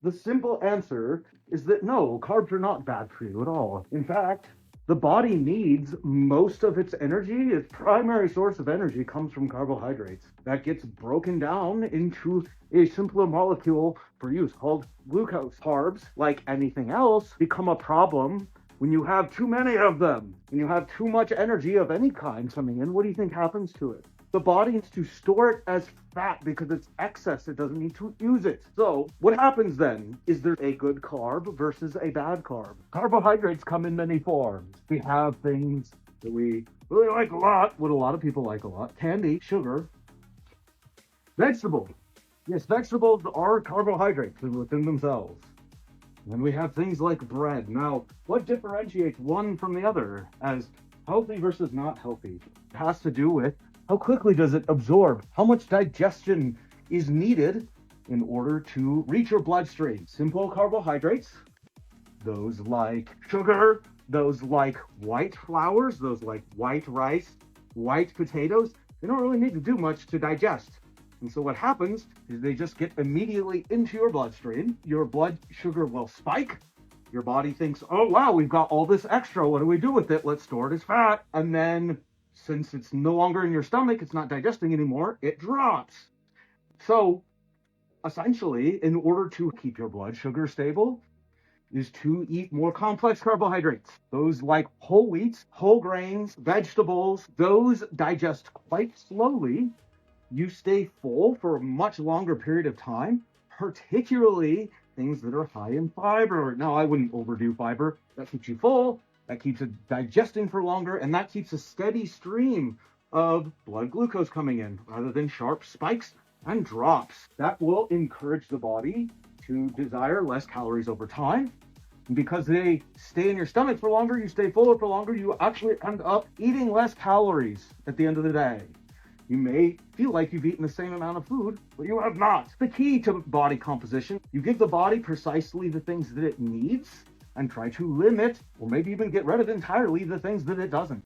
The simple answer is that no, carbs are not bad for you at all. In fact, the body needs most of its energy. Its primary source of energy comes from carbohydrates. That gets broken down into a simpler molecule for use called glucose. Carbs, like anything else, become a problem when you have too many of them. When you have too much energy of any kind coming in, what do you think happens to it? The body needs to store it as fat because it's excess. It doesn't need to use it. So what happens then? Is there a good carb versus a bad carb? Carbohydrates come in many forms. We have things that we really like a lot, what a lot of people like a lot: candy, sugar, vegetables. Yes, vegetables are carbohydrates within themselves. And then we have things like bread. Now, what differentiates one from the other as healthy versus not healthy? It has to do with how quickly does it absorb? How much digestion is needed in order to reach your bloodstream? Simple carbohydrates, those like sugar, those like white flours, those like white rice, white potatoes, they don't really need to do much to digest. And so what happens is they just get immediately into your bloodstream. Your blood sugar will spike. Your body thinks, oh, wow, we've got all this extra. What do we do with it? Let's store it as fat. And then since it's no longer in your stomach, it's not digesting anymore, it drops. So essentially, in order to keep your blood sugar stable, is to eat more complex carbohydrates. Those like whole wheats, whole grains, vegetables, those digest quite slowly. You stay full for a much longer period of time, particularly things that are high in fiber. Now, I wouldn't overdo fiber. That keeps you full, that keeps it digesting for longer, and that keeps a steady stream of blood glucose coming in rather than sharp spikes and drops. That will encourage the body to desire less calories over time. And because they stay in your stomach for longer, you stay fuller for longer, you actually end up eating less calories at the end of the day. You may feel like you've eaten the same amount of food, but you have not. The key to body composition, you give the body precisely the things that it needs and try to limit, or maybe even get rid of entirely, the things that it doesn't.